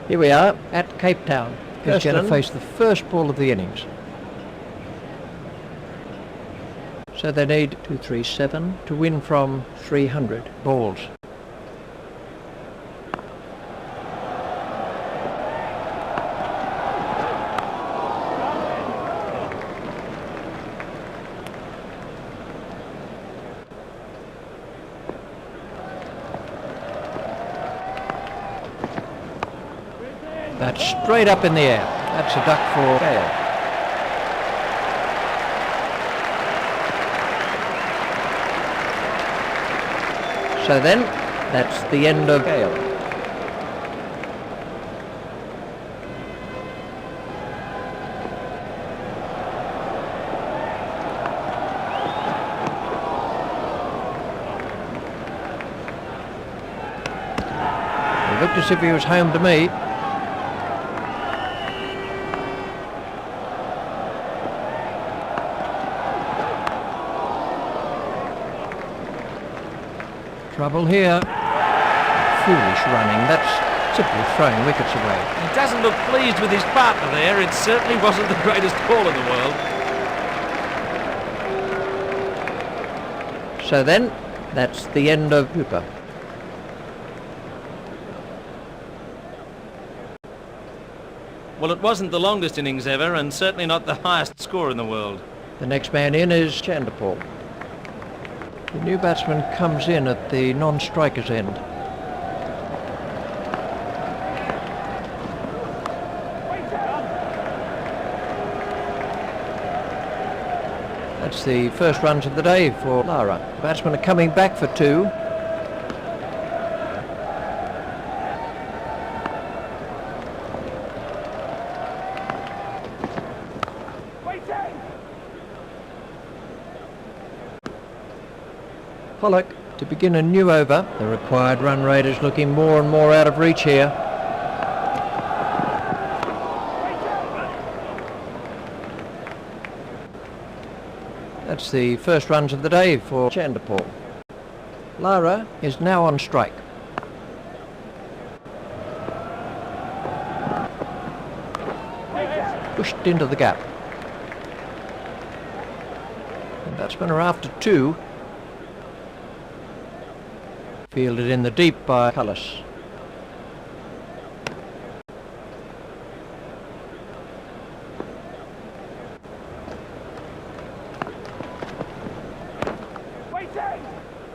Here we are at Cape Town. He's going to face the first ball of the innings. So they need 237 to win from 300 balls. That's straight up in the air. That's a duck for Gale. So then, that's the end of Gale. It looked as if he was home to me. Trouble here. Foolish running. That's simply throwing wickets away. He doesn't look pleased with his partner there. It certainly wasn't the greatest ball in the world. So then, that's the end of Cooper. Well, it wasn't the longest innings ever, and certainly not the highest score in the world. The next man in is Chanderpaul. The new batsman comes in at the non-striker's end. That's the first runs of the day for Lara. The batsmen are coming back for two. Pollock to begin a new over. The required run rate is looking more and more out of reach here. That's the first runs of the day for Chanderpaul. Lara is now on strike. Pushed into the gap. The batsmen are after two. Fielded in the deep by Cullis.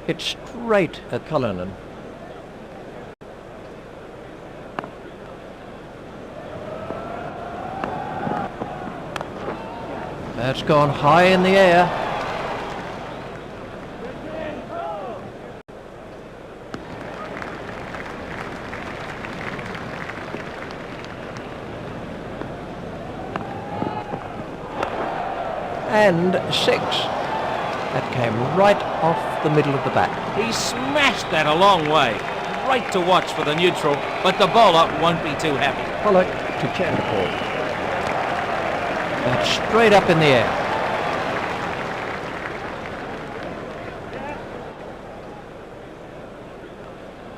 Hit straight at Cullinan. That's gone high in the air. And six. That came right off the middle of the bat. He smashed that a long way. Great to watch for the neutral, but the bowler won't be too happy. Pollock to Chanderpaul. That's straight up in the air.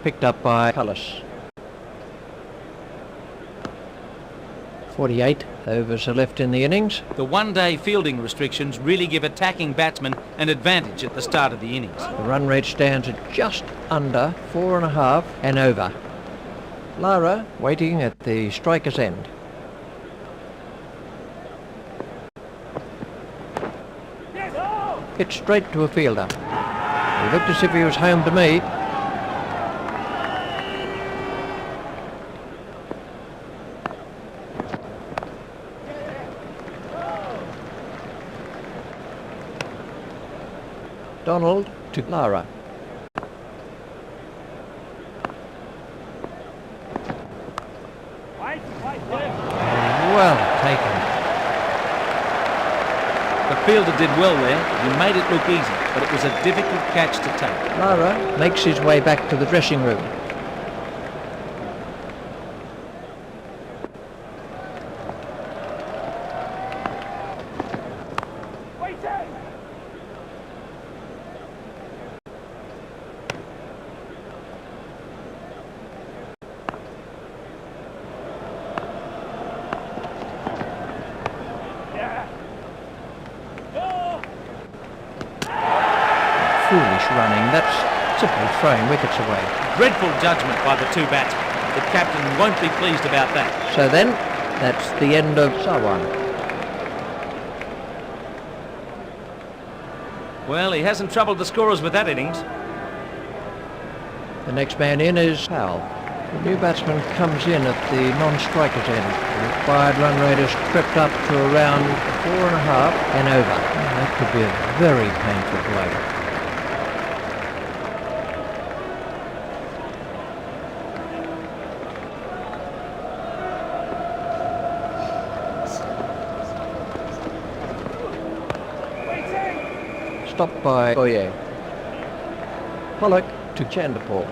Picked up by Cullis. 48 overs are left in the innings. The one-day fielding restrictions really give attacking batsmen an advantage at the start of the innings. The run rate stands at just under 4.5 and over. Lara waiting at the striker's end. Hit straight to a fielder. He looked as if he was home to me. Donald to Lara. Well taken. The fielder did well there. He made it look easy, but it was a difficult catch to take. Lara makes his way back to the dressing room. and that's simply throwing wickets away. Dreadful judgment by the two batsmen. The captain won't be pleased about that. So then, that's the end of Sawan. Well, he hasn't troubled the scorers with that innings. The next man in is Powell. The new batsman comes in at the non-striker's end. The required run rate has crept up to around 4.5 and over. That could be a very painful blow. Stopped by Boye. Pollock to Chanderpaul.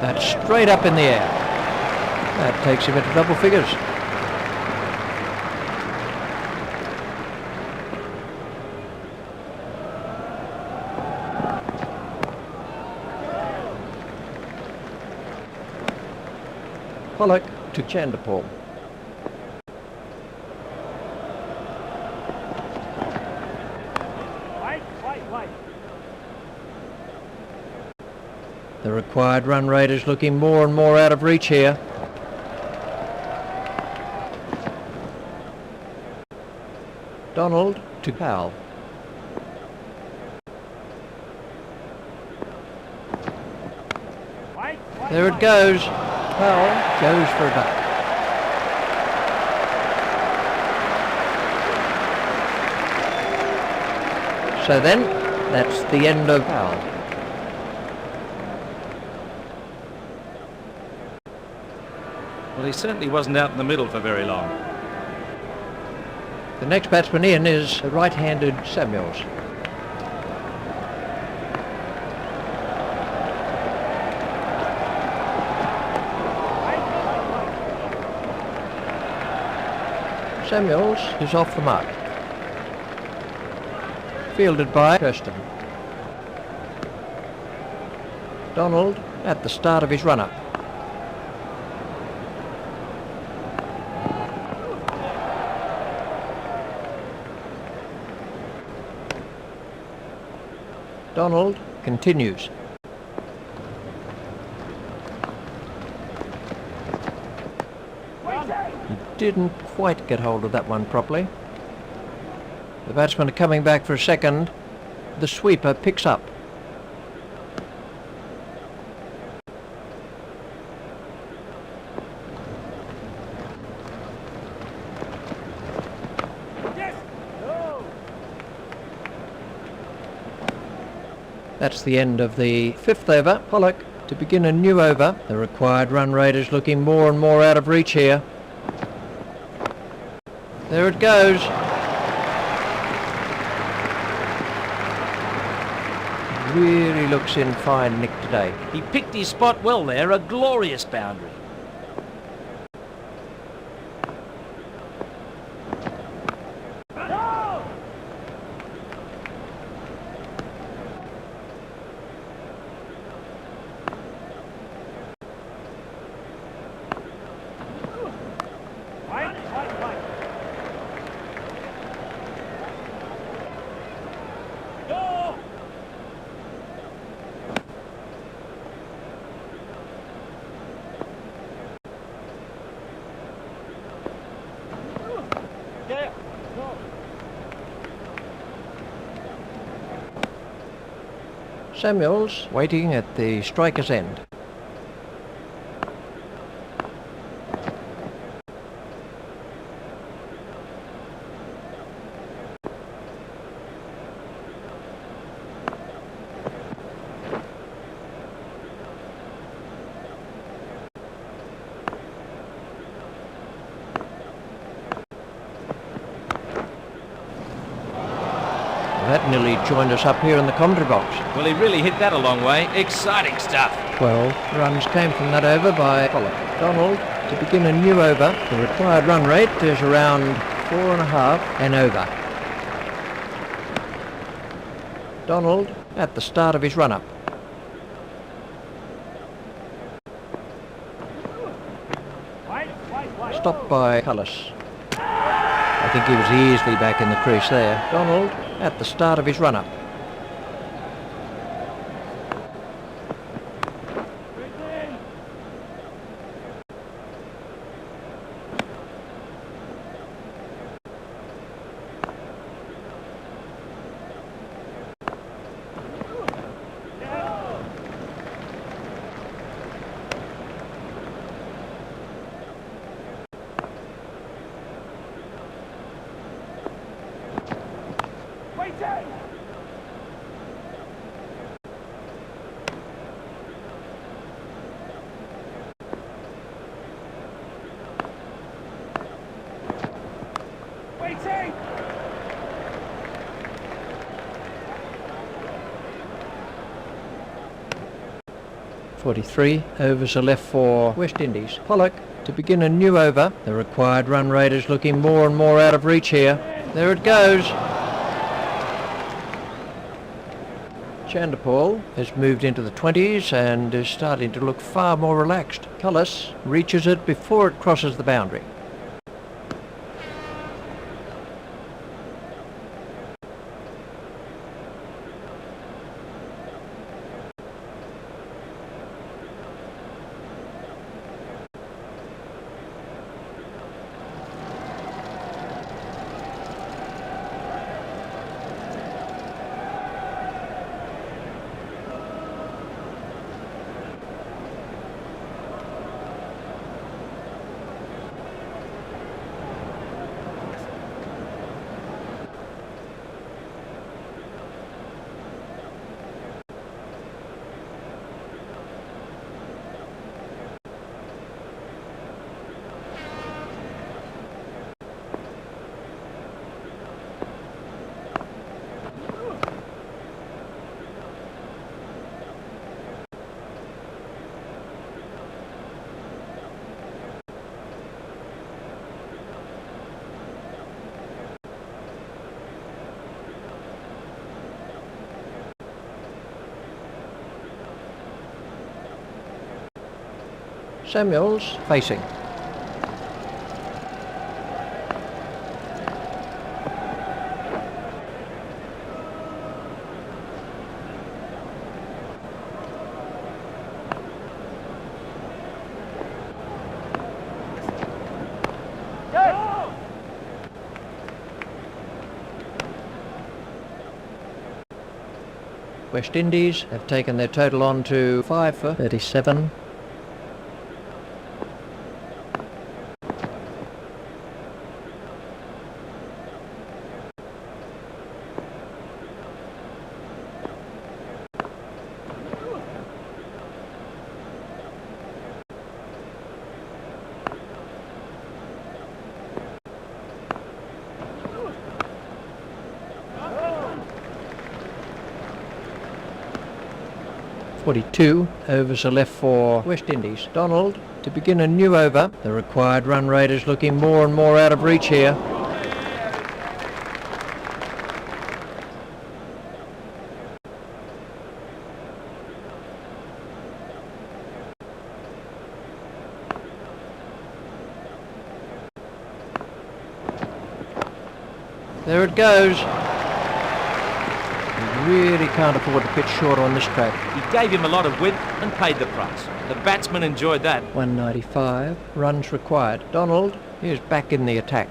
That's straight up in the air. That takes him into double figures. Pollock to Chanderpaul. Wait. The required run rate is looking more and more out of reach here. Donald to Powell. There it goes. Powell goes for a duck. So then, that's the end of Powell. Well, he certainly wasn't out in the middle for very long. The next batsman in is the right-handed Samuels. Samuels is off the mark. Fielded by Kirsten. Donald at the start of his run-up. Donald continues. Didn't quite get hold of that one properly. The batsmen are coming back for a second. The sweeper picks up. That's the end of the 5th over. Pollock to begin a new over. The required run rate is looking more and more out of reach here. There it goes. Really looks in fine nick today. He picked his spot well there, a glorious boundary. Samuels waiting at the striker's end. That nearly joined us up here in the commentary box. Well, he really hit that a long way. Exciting stuff. 12 runs came from that over by Pollock. Donald to begin a new over. The required run rate is around 4.5 and over. Donald at the start of his run-up. Stopped by Cullis. I think he was easily back in the crease there. Donald at the start of his run-up. Waiting! 43 overs are left for West Indies. Pollock to begin a new over. The required run rate is looking more and more out of reach here. There it goes. Chanderpaul has moved into the 20s and is starting to look far more relaxed. Cullis reaches it before it crosses the boundary. Samuels facing. West Indies have taken their total on to 5 for 37. .42 overs are left for West Indies. Donald to begin a new over. The required run rate is looking more and more out of reach here. There it goes. Really can't afford to pitch short on this track. He gave him a lot of width and paid the price. The batsman enjoyed that. 195 runs required. Donald is back in the attack.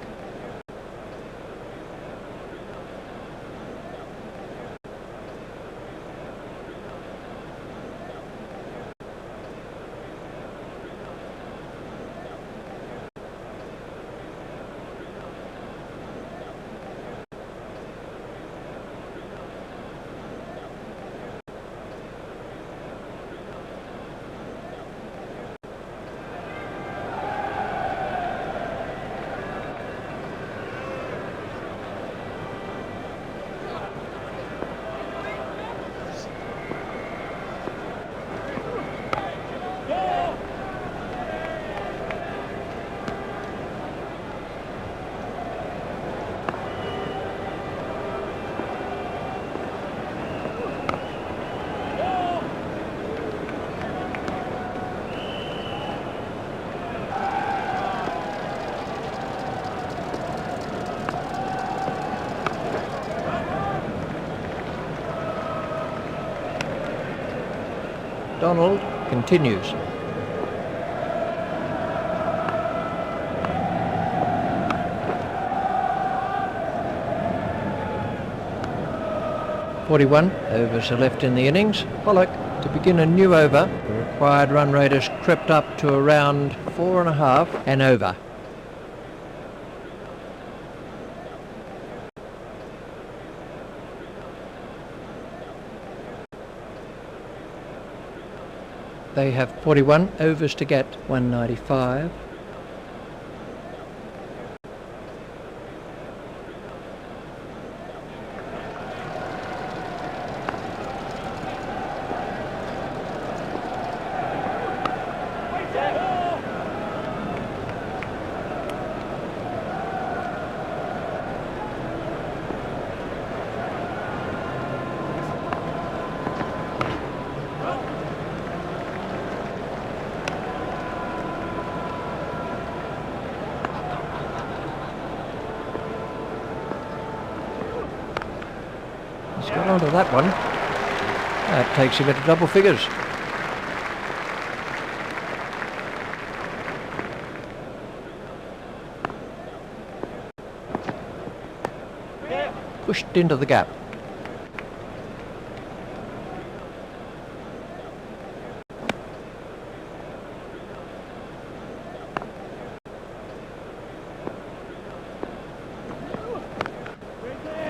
Donald continues. .41 overs are left in the innings. Pollock to begin a new over. The required run rate has crept up to around 4.5 and over. They have 41 overs to get, 195. He's got onto that one. That takes him into double figures. Pushed into the gap.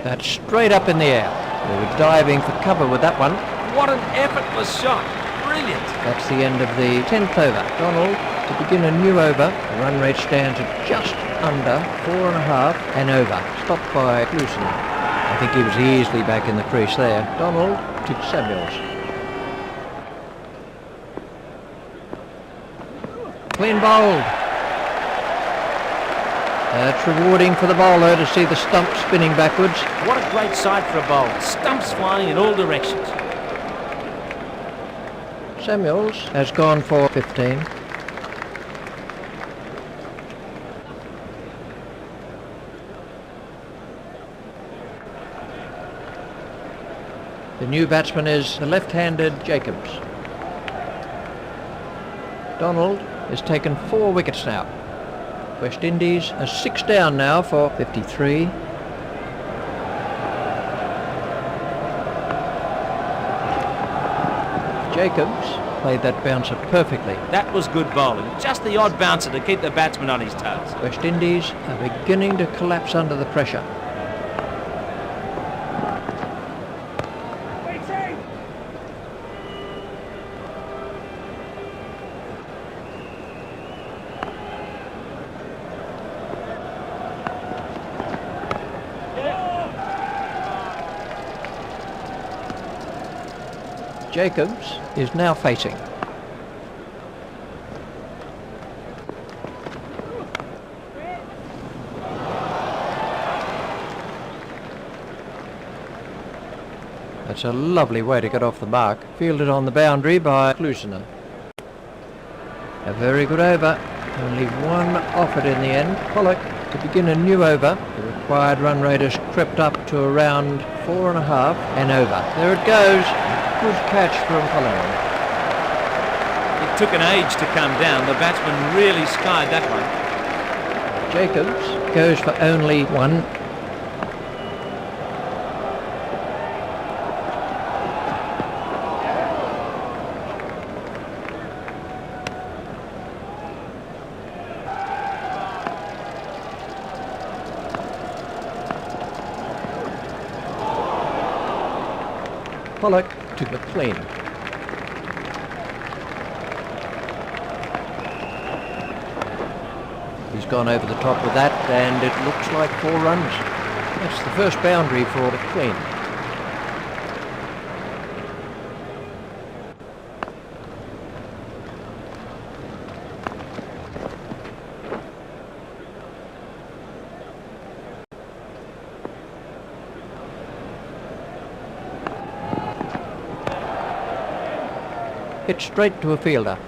That's straight up in the air. They were diving for cover with that one. What an effortless shot. Brilliant. That's the end of the 10th over. Donald to begin a new over. The run rate stands at just under 4.5 and over. Stopped by Lucen. I think he was easily back in the crease there. Donald to Samuels. Clean bowled. It's rewarding for the bowler to see the stump spinning backwards. What a great sight for a bowler. Stumps flying in all directions. Samuels has gone for 15. The new batsman is the left-handed Jacobs. Donald has taken 4 wickets now. West Indies are 6 down now for 53. Jacobs played that bouncer perfectly. That was good bowling. Just the odd bouncer to keep the batsman on his toes. West Indies are beginning to collapse under the pressure. Waiting! Jacobs is now facing. That's a lovely way to get off the mark. Fielded on the boundary by Lucen. A very good over. Only one offered in the end. Pollock to begin a new over. The required run rate has crept up to around 4.5 and over. There it goes. Good catch from Allan. It took an age to come down. The batsman really skied that one. Jacobs goes for only 1. Pollock to McLean. He's gone over the top with that, and it looks like 4 runs. That's the first boundary for McLean. Hit straight to a fielder.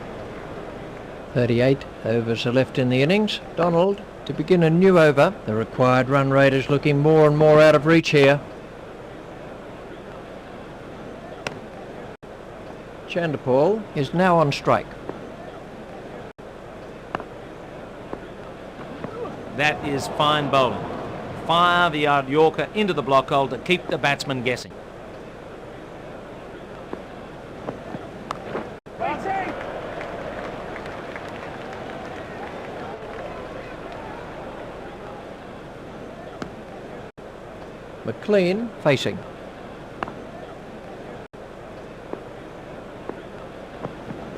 38 overs are left in the innings. Donald to begin a new over. The required run rate is looking more and more out of reach here. Chanderpaul is now on strike. That is fine bowling. Fire the yard Yorker into the block hole to keep the batsman guessing. Waiting! McLean facing.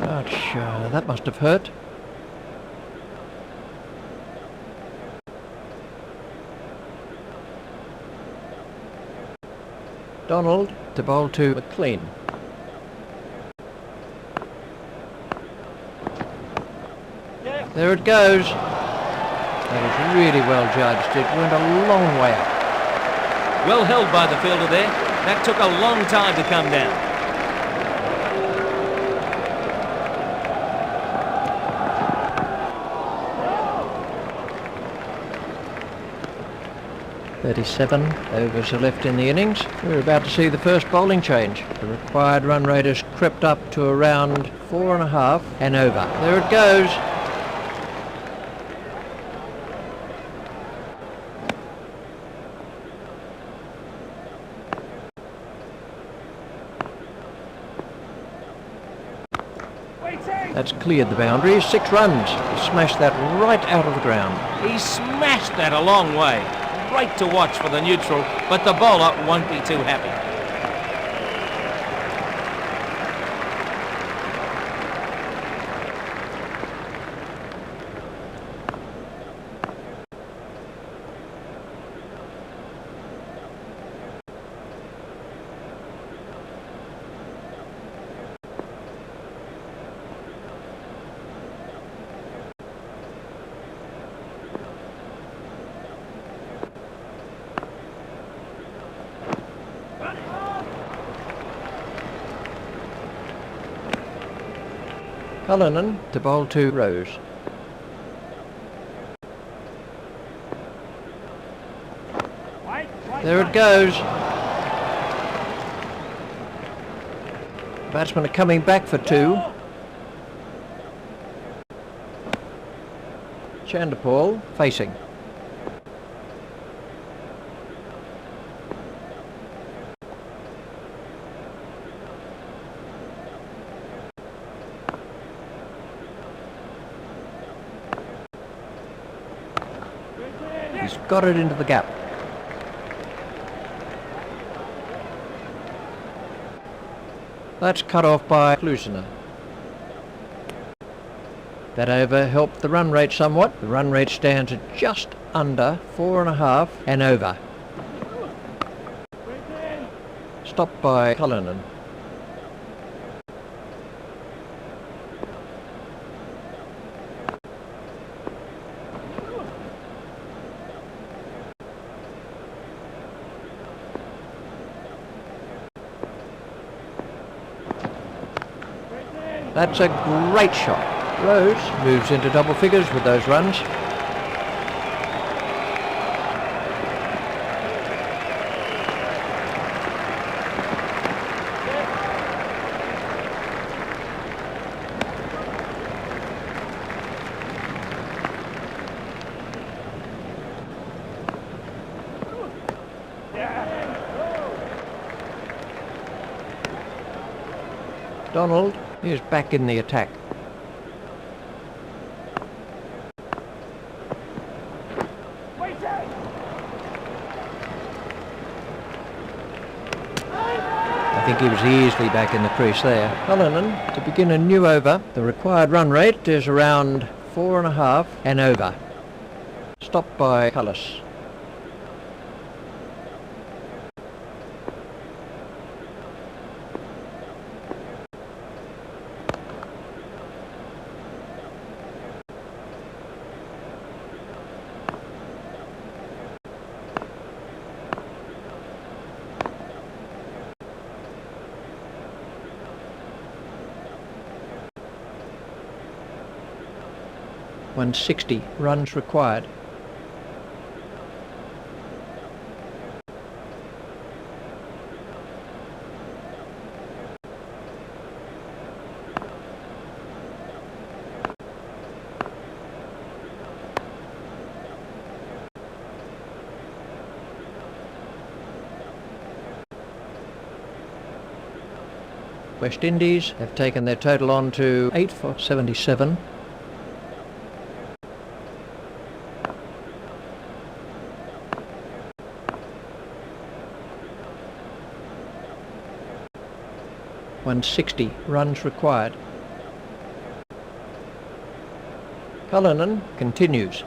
Ouch, that must have hurt. Donald to bowl to McLean. There it goes. That was really well judged. It went a long way up. Well held by the fielder there. That took a long time to come down. "37 overs are left in the innings. We're about to see the first bowling change. The required run rate has crept up to around 4.5 and over. There it goes. Waiting! That's cleared the boundaries. 6 runs. He smashed that right out of the ground. He smashed that a long way. Great to watch for the neutral, but the bowler won't be too happy. Cullinan to bowl to Rose. There it goes. Batsmen are coming back for 2. Chanderpaul facing. He's got it into the gap. That's cut off by Klusener. That over helped the run rate somewhat. The run rate stands at just under 4.5 and over. Stopped by Cullinan. That's a great shot. Rose moves into double figures with those runs. Donald is back in the attack. I think he was easily back in the crease there. Cullinan to begin a new over. The required run rate is around 4.5 and over. Stopped by Cullis. .160 runs required. West Indies have taken their total on to 8 for 77. .160 runs required. Cullinan continues.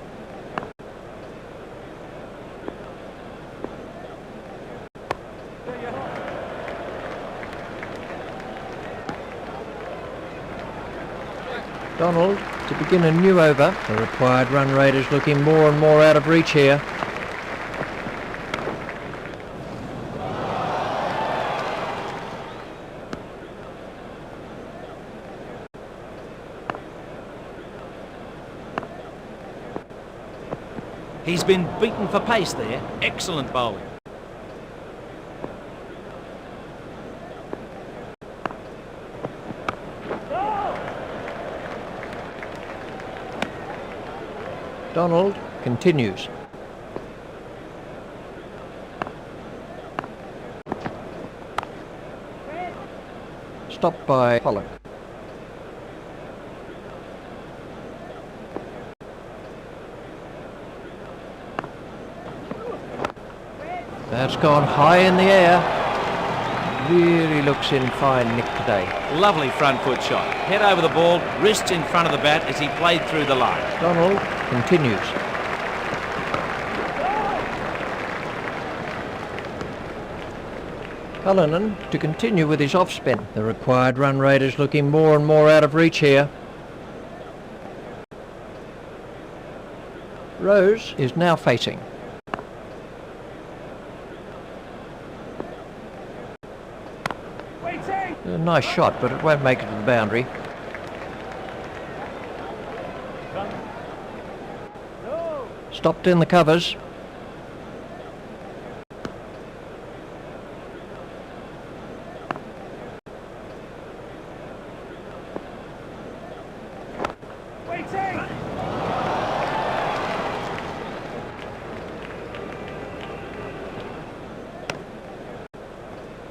Donald to begin a new over. The required run rate is looking more and more out of reach here. He's been beaten for pace there. Excellent bowling. Donald continues. Stopped by Pollock. That's gone high in the air. Really looks in fine nick today. Lovely front foot shot. Head over the ball, wrists in front of the bat as he played through the line. Donald continues. Cullinan to continue with his off-spin. The required run rate is looking more and more out of reach here. Rose is now facing. A nice shot, but it won't make it to the boundary. Stopped in the covers.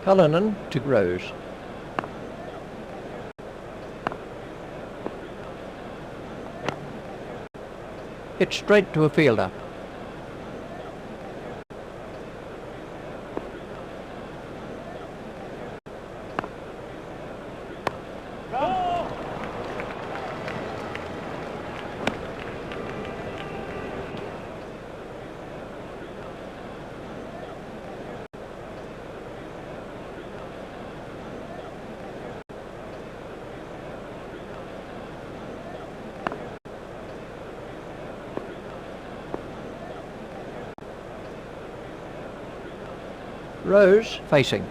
Cullinan to Rose. Hit straight to a fielder. Rose facing.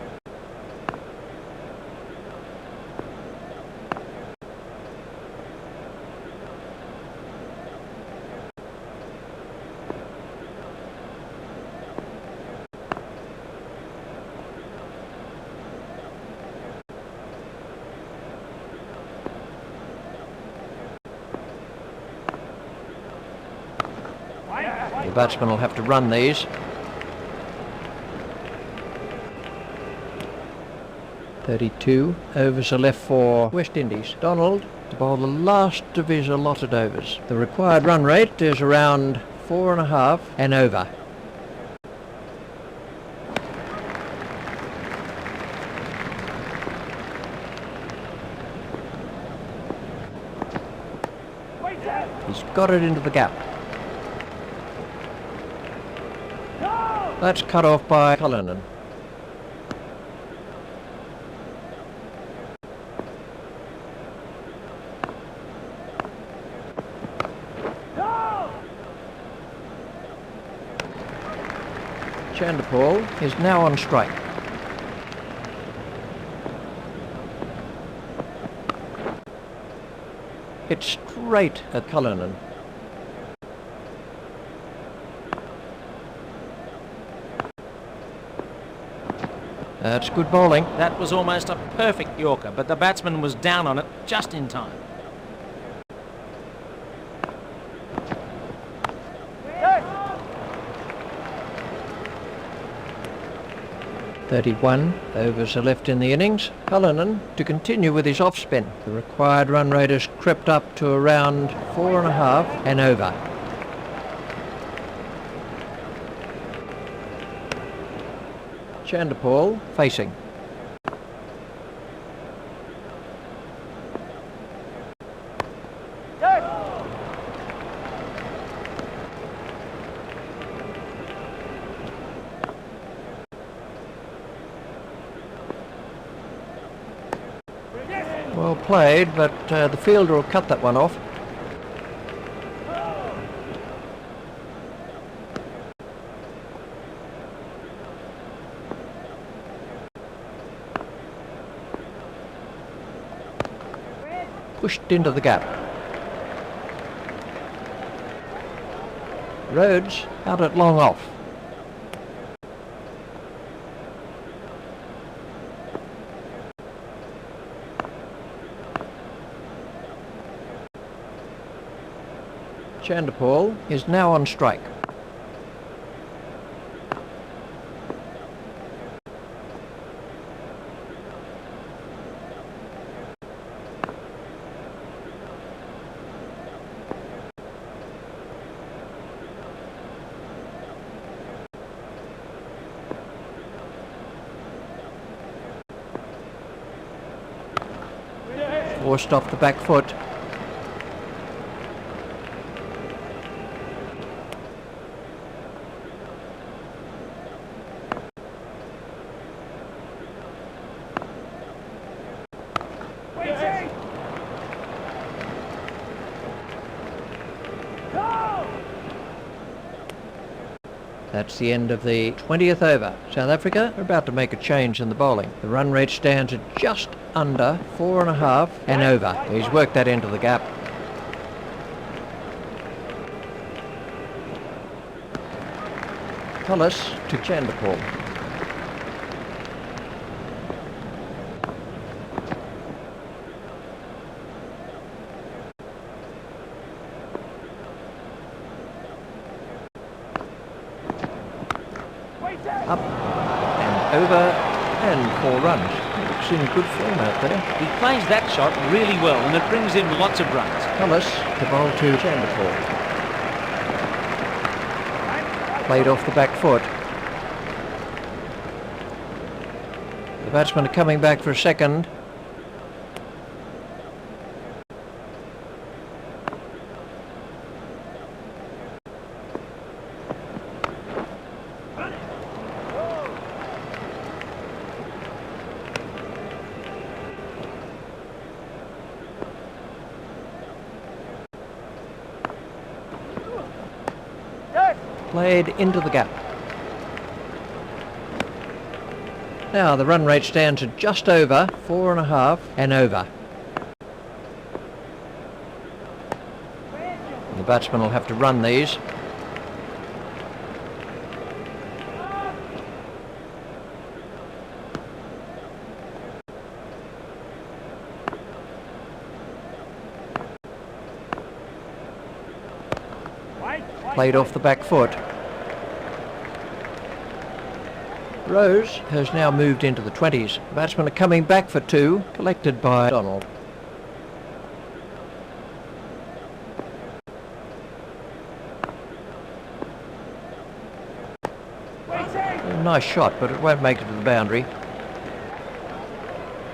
The batsman will have to run these. 32 overs are left for West Indies. Donald to bowl the last of his allotted overs. The required run rate is around 4.5 and over. He's got it into the gap. That's cut off by Cullinan. Chanderpaul is now on strike. Hit straight at Cullinan. That's good bowling. That was almost a perfect Yorker, but the batsman was down on it just in time. 31 overs are left in the innings. Cullinan to continue with his off-spin. The required run rate has crept up to around 4.5 and over. Chanderpaul facing. Well played, but the fielder will cut that one off. Pushed into the gap. Rhodes out at long off. Chanderpaul is now on strike. Forced off the back foot. That's the end of the 20th over. South Africa are about to make a change in the bowling. The run rate stands at just under 4.5 and over. He's worked that into the gap. Collis to Chanderpaul. Up and over and 4 runs. Looks in good form out there. He plays that shot really well and it brings in lots of runs. Cullis to bowl to Chanderpaul. Played off the back foot. The batsmen are coming back for a second. Played into the gap. Now the run rate stands at just over 4.5 and over. The batsman will have to run these. Played off the back foot. Rose has now moved into the 20s. The batsmen are coming back for 2, collected by Donald. A nice shot, but it won't make it to the boundary.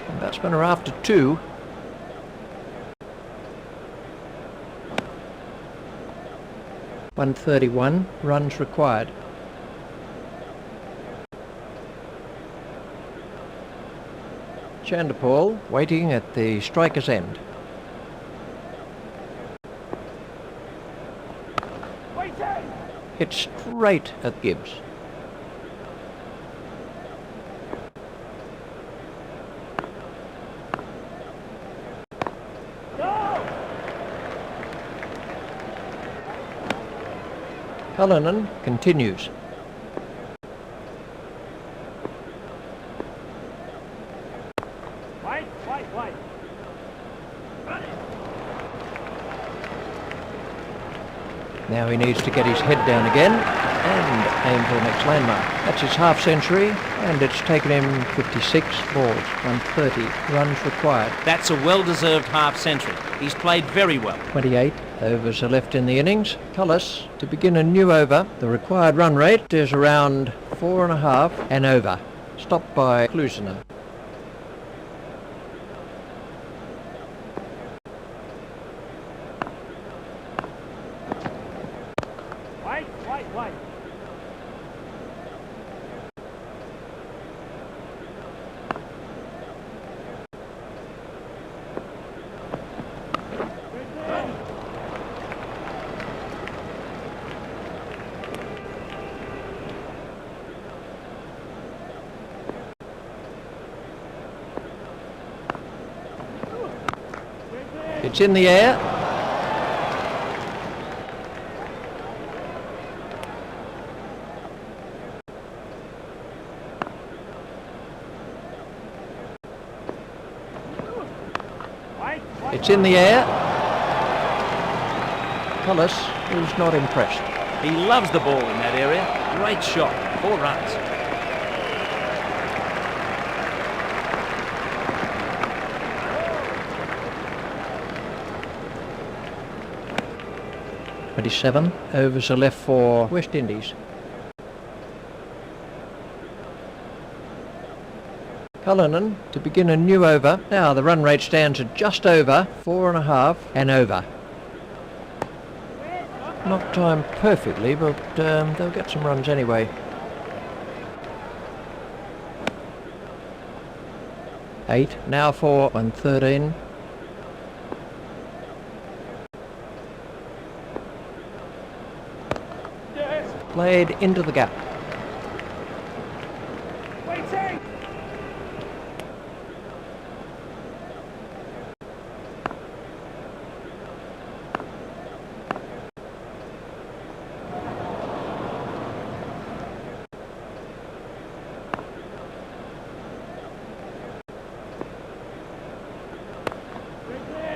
The batsmen are after 2. .131 runs required. Chanderpaul waiting at the striker's end. Hit straight at Gibbs. Cullinan continues. White. Now he needs to get his head down again. and aim for the next landmark. That's his half century, and it's taken him 56 balls, 130 runs required. That's a well-deserved half century. He's played very well. 28 overs are left in the innings. Cullis to begin a new over. The required run rate is around 4.5 and over. Stopped by Klusner. White. It's in the air. It's in the air. Cullis is not impressed. He loves the ball in that area. Great shot. 4 runs. .27 overs are left for West Indies. Cullinan to begin a new over. Now the run rate stands at just over 4.5 and over. Not timed perfectly, but they'll get some runs anyway. 8 now for 113. Played into the gap. Waiting!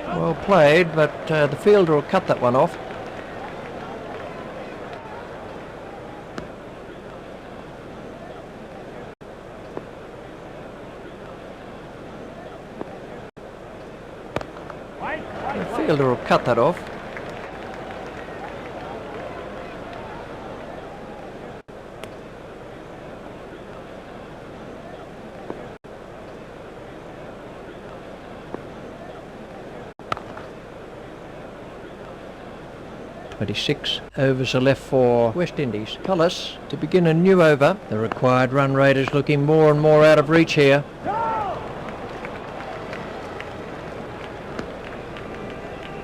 Well played, but the fielder will cut that one off. The fielder will cut that off. .26 overs are left for West Indies. Cullis to begin a new over. The required run rate is looking more and more out of reach here.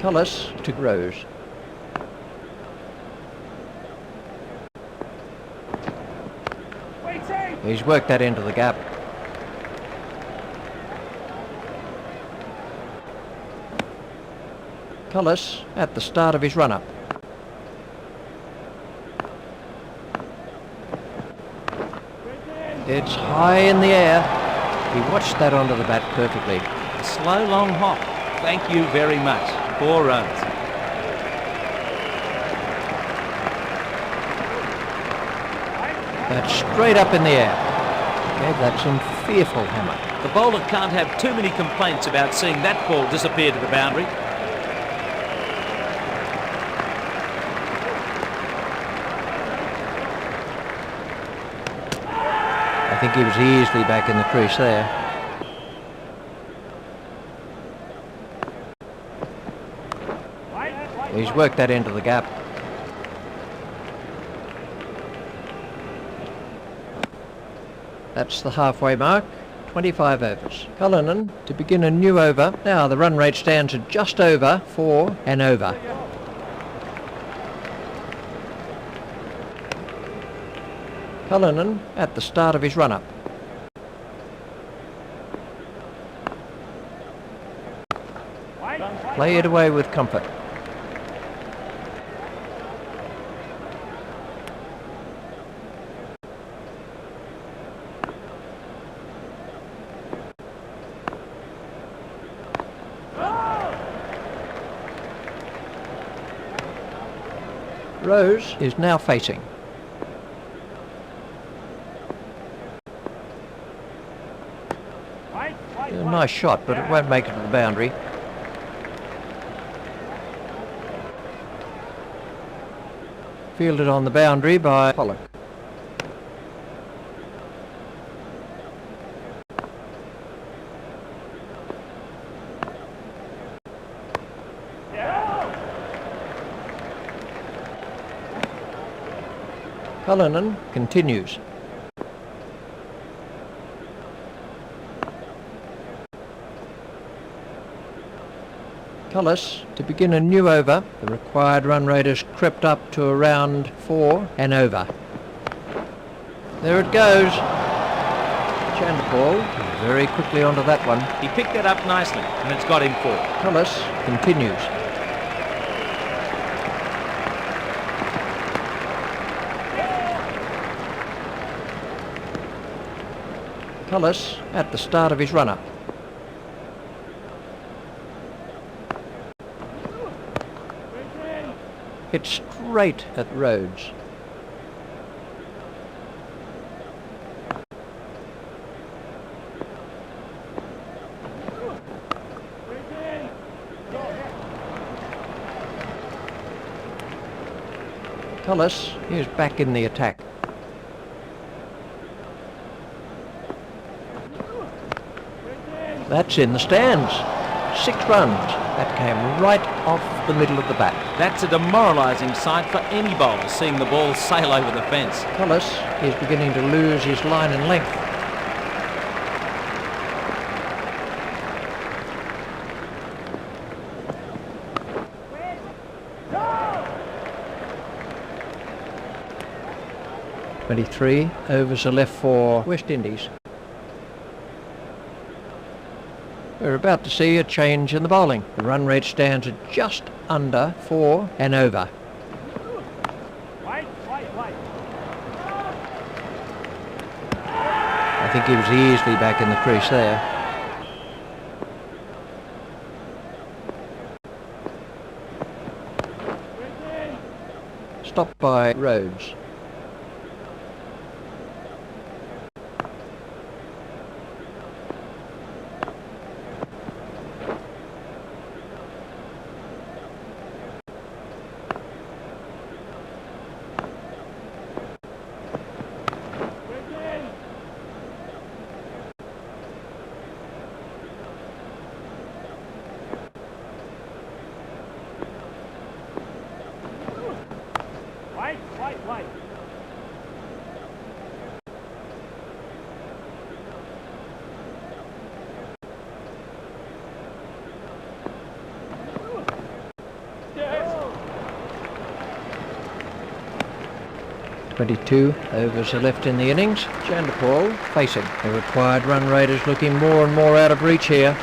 Cullis to Rose. Waiting! He's worked that into the gap. Cullis at the start of his run-up. It's high in the air. He watched that onto the bat perfectly. A slow, long hop. Thank you very much. 4 runs. That's straight up in the air. Gave that some fearful hammer. The bowler can't have too many complaints about seeing that ball disappear to the boundary. I think he was easily back in the crease there. He's worked that into the gap. That's the halfway mark. 25 overs. Cullinan to begin a new over. Now the run rate stands at just over 4 and over. Cullinan at the start of his run-up. Play it away with comfort. Rose is now facing. nice shot, but it won't make it to the boundary. Fielded on the boundary by Pollock. Cullinan continues. Cullis to begin a new over. The required run rate has crept up to around 4 and over. There it goes. Chanderpaul very quickly onto that one. He picked it up nicely and it's got him 4. Cullis continues. Cullis at the start of his run-up. Hit straight at Rhodes. Cullis is back in the attack. That's in the stands. 6 runs. That came right off the middle of the bat. That's a demoralising sight for any bowler, seeing the ball sail over the fence. Cullis is beginning to lose his line and length. No! 23 overs are left for West Indies. We're about to see a change in the bowling. The run rate stands at just under 4 and over. White. I think he was easily back in the crease there. Stopped by Rhodes. White. Yes. 22 overs are left in the innings. Chanderpaul facing. The required run rate is looking more and more out of reach here.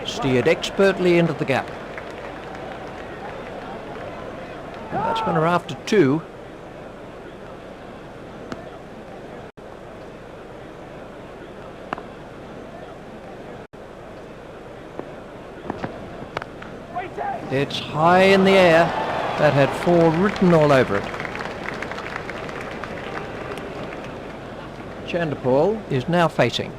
Steered expertly into the gap. The batsmen are after 2. It's high in the air. That had 4 written all over it. Chanderpaul is now facing.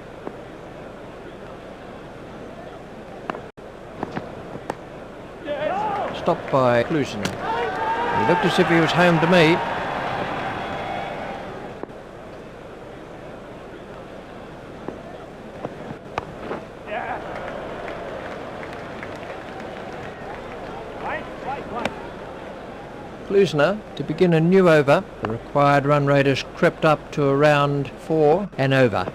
Stopped by Clusen. He looked as if he was home to me. Clusen to begin a new over. The required run rate has crept up to around 4 and over.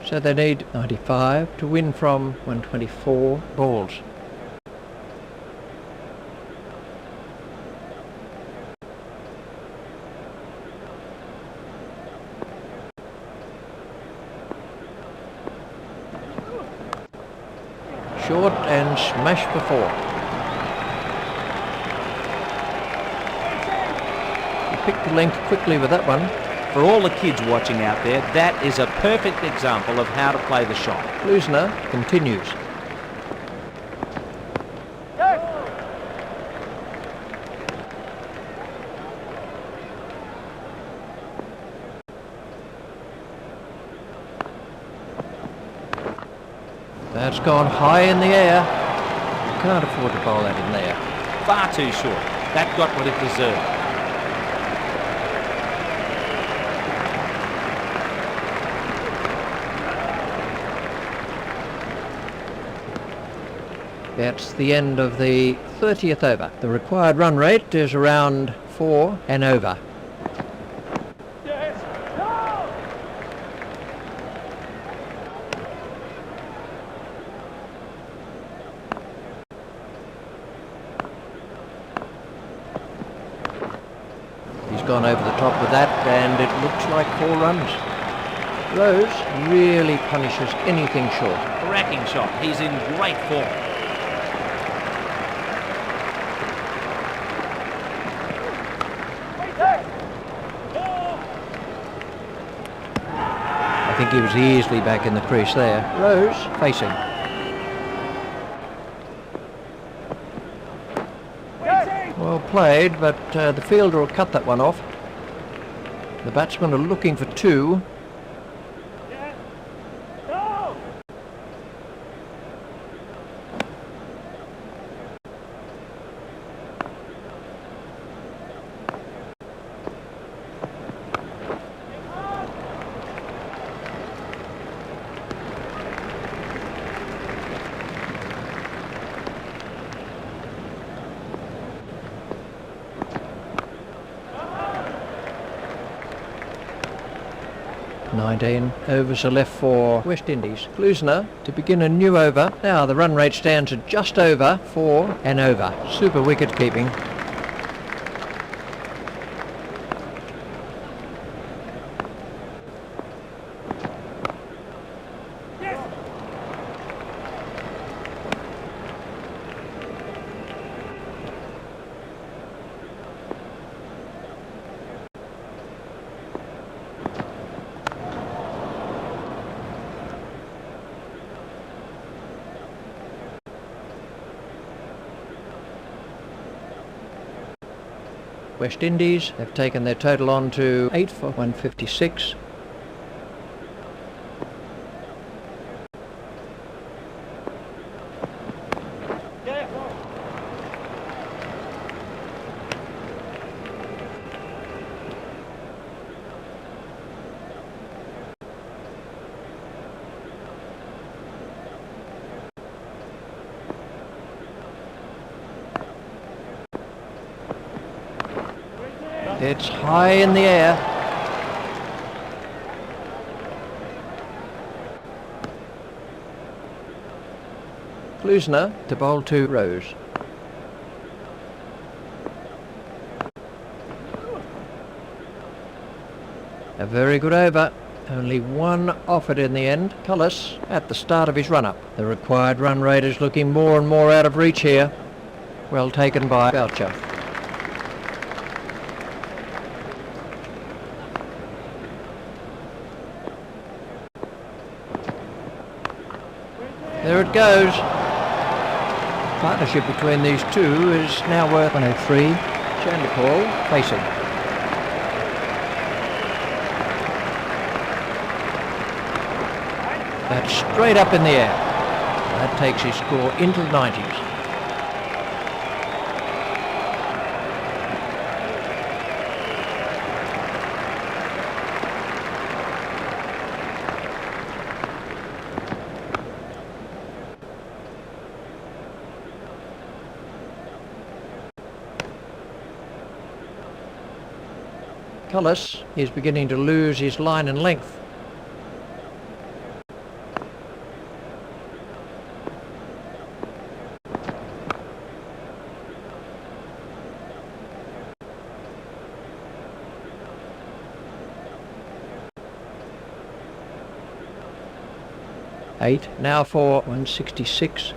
So they need 95 to win from 124 balls. Short and smash for 4. He picked the length quickly with that one. For all the kids watching out there, that is a perfect example of how to play the shot. Klusner continues. That's gone high in the air. You can't afford to bowl that in there. Far too short. That got what it deserved. That's the end of the 30th over. The required run rate is around 4 and over. He's gone over the top with that, and it looks like 4 runs. Rose really punishes anything short. Cracking shot. He's in great form. I think he was easily back in the crease there. Rose facing. Well played, but the fielder will cut that one off. The batsmen are looking for 2. Nine overs are left for West Indies. Klusner to begin a new over. Now the run rate stands at just over 4 and over. Super wicket keeping. West Indies have taken their total on to 8 for 156. It's high in the air. Klusner to bowl to Rose. A very good over. Only 1 offered in the end. Cullis at the start of his run-up. The required run rate is looking more and more out of reach here. Well taken by Boucher. There it goes. Partnership between these two is now worth 103. Chanderpaul facing. That's straight up in the air. That takes his score into the 90s. Cullis is beginning to lose his line and length. 8, now for 166.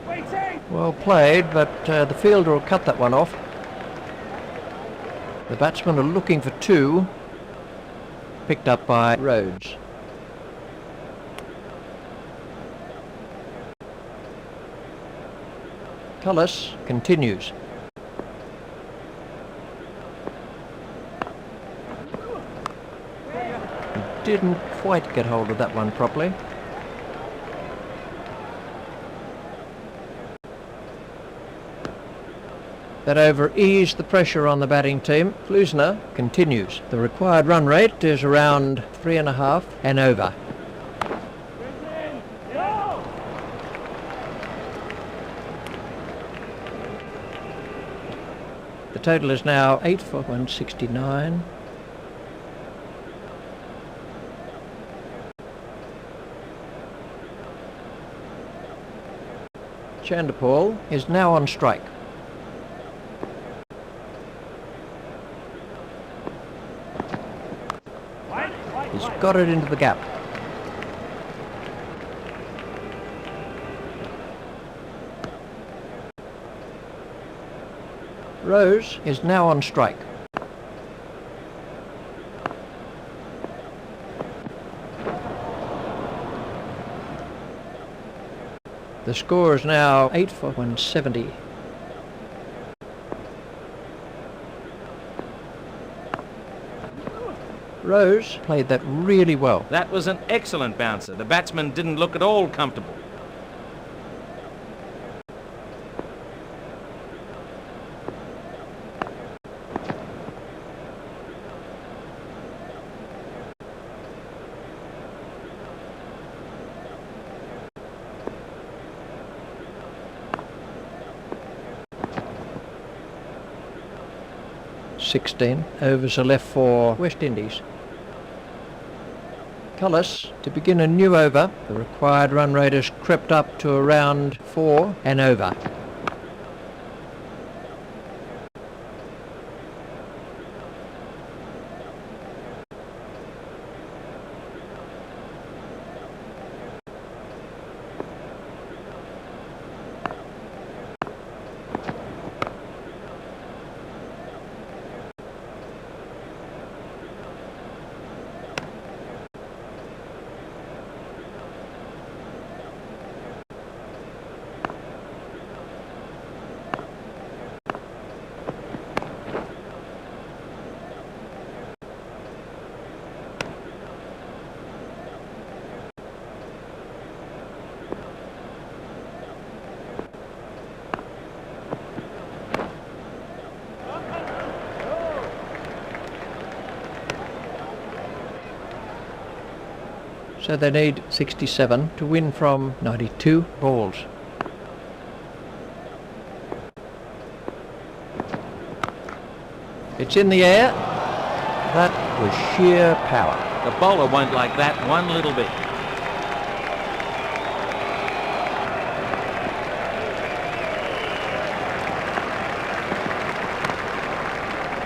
Waiting! Well played, but the fielder will cut that one off. The batsmen are looking for 2. Picked up by Rhodes. Cullis continues. He didn't quite get hold of that one properly. That over eased the pressure on the batting team. Klusner continues. The required run rate is around 3.5 and over. Waiting! Yo! The total is now 8 for 169. Chanderpaul is now on strike. He's got it into the gap. Rose is now on strike. The score is now 8 for 170. Rose played that really well. That was an excellent bouncer. The batsman didn't look at all comfortable. .16 overs are left for West Indies. Cullis to begin a new over. The required run rate has crept up to around 4 and over. So they need 67 to win from 92 balls. It's in the air. That was sheer power. The bowler won't like that one little bit.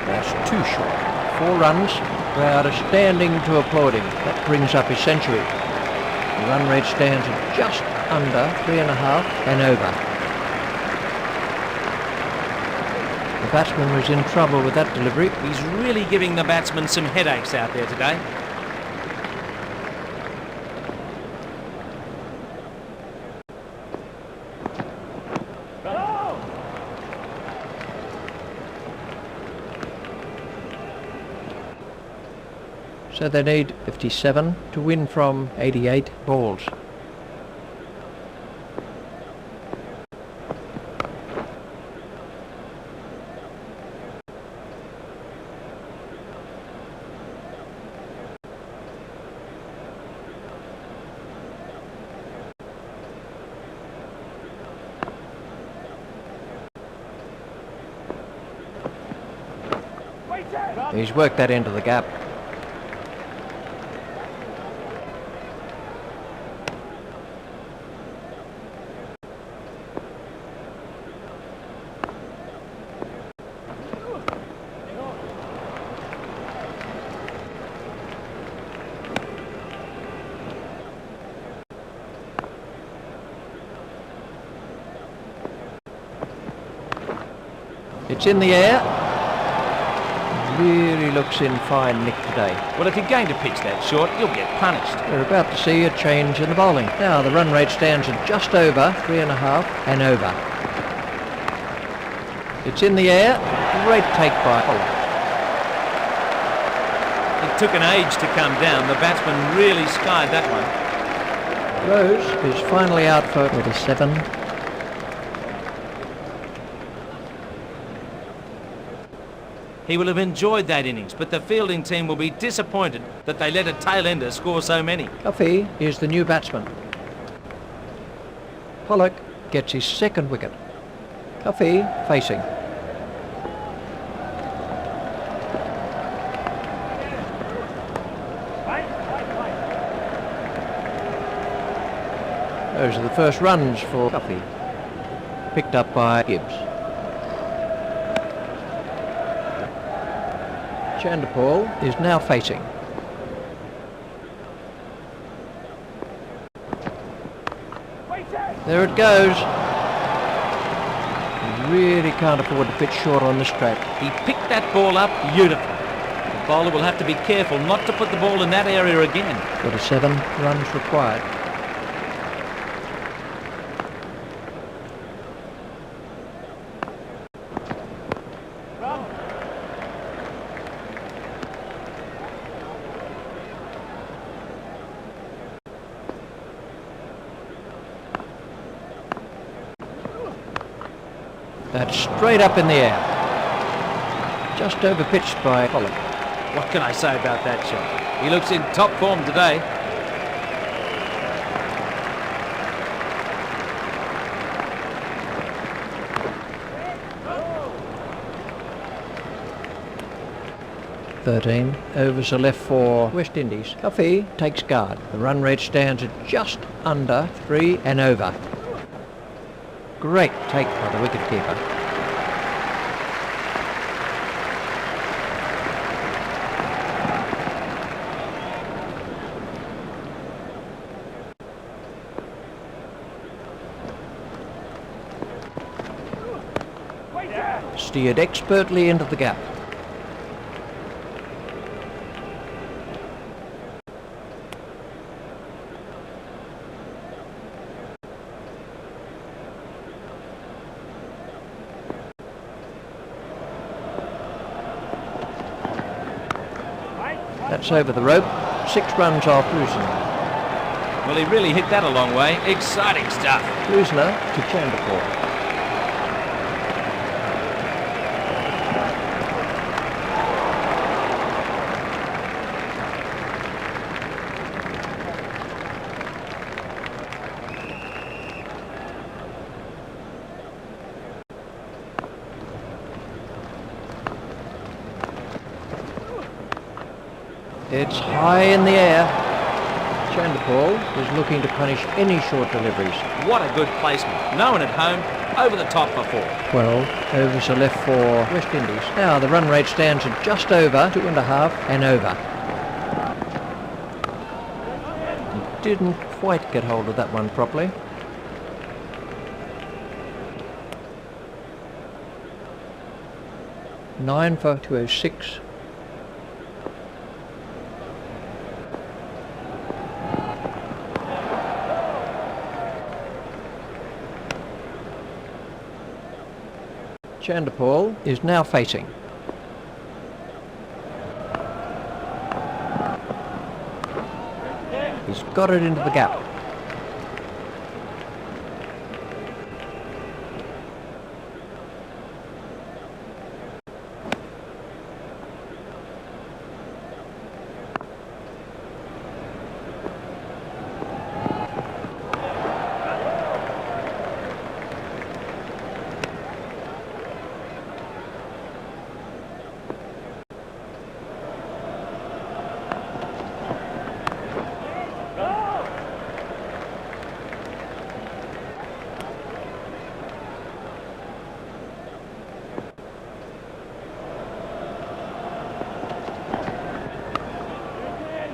That's too short. 4 runs. Crowd are standing to applaud him. That brings up his century. The run rate stands at just under 3.5 and over. The batsman was in trouble with that delivery. He's really giving the batsman some headaches out there today. So they need 57 to win from 88 balls. He's worked that into the gap. It's in the air. Really looks in fine nick today. Well, if you're going to pitch that short, you'll get punished. We're about to see a change in the bowling. Now the run rate stands at just over 3.5 and over. It's in the air. Great take by Pollock. It took an age to come down. The batsman really skied that one. Rose is finally out for 27. He will have enjoyed that innings, but the fielding team will be disappointed that they let a tail-ender score so many. Duffy is the new batsman. Pollock gets his second wicket. Duffy facing. Those are the first runs for Duffy. Picked up by Gibbs. Chanderpaul is now facing. There it goes. He really can't afford to pitch short on this track. He picked that ball up beautifully. The bowler will have to be careful not to put the ball in that area again. 47 runs required. That's straight up in the air. Just over-pitched by Pollock. What can I say about that shot? He looks in top form today. "13 overs are left for West Indies. Duffy takes guard. The run rate stands at just under 3 and over. Great take by the wicketkeeper. Steered expertly into the gap. That's over the rope. 6 runs off Lusner. Well, he really hit that a long way. Exciting stuff. Lusner to Chanderpaul. It's high in the air. Chanderpaul is looking to punish any short deliveries. What a good placement. No one at home, over the top for 4. 12 overs are left for West Indies. Now the run rate stands at just over 2.5 and over. He didn't quite get hold of that one properly. Nine for 206. Chanderpaul is now facing. He's got it into the gap.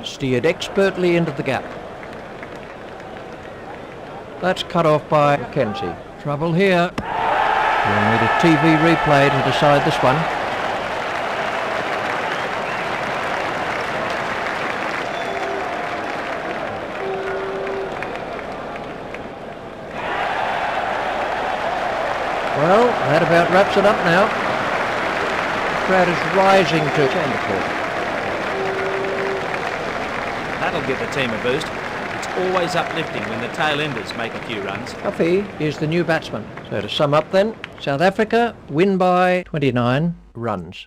Steered expertly into the gap. That's cut off by Mackenzie. Trouble here. We'll need a TV replay to decide this one. Well, that about wraps it up now. The crowd is rising to Chanderpaul. That'll give the team a boost. It's always uplifting when the tail-enders make a few runs. Huffy is the new batsman. So to sum up then, South Africa win by 29 runs.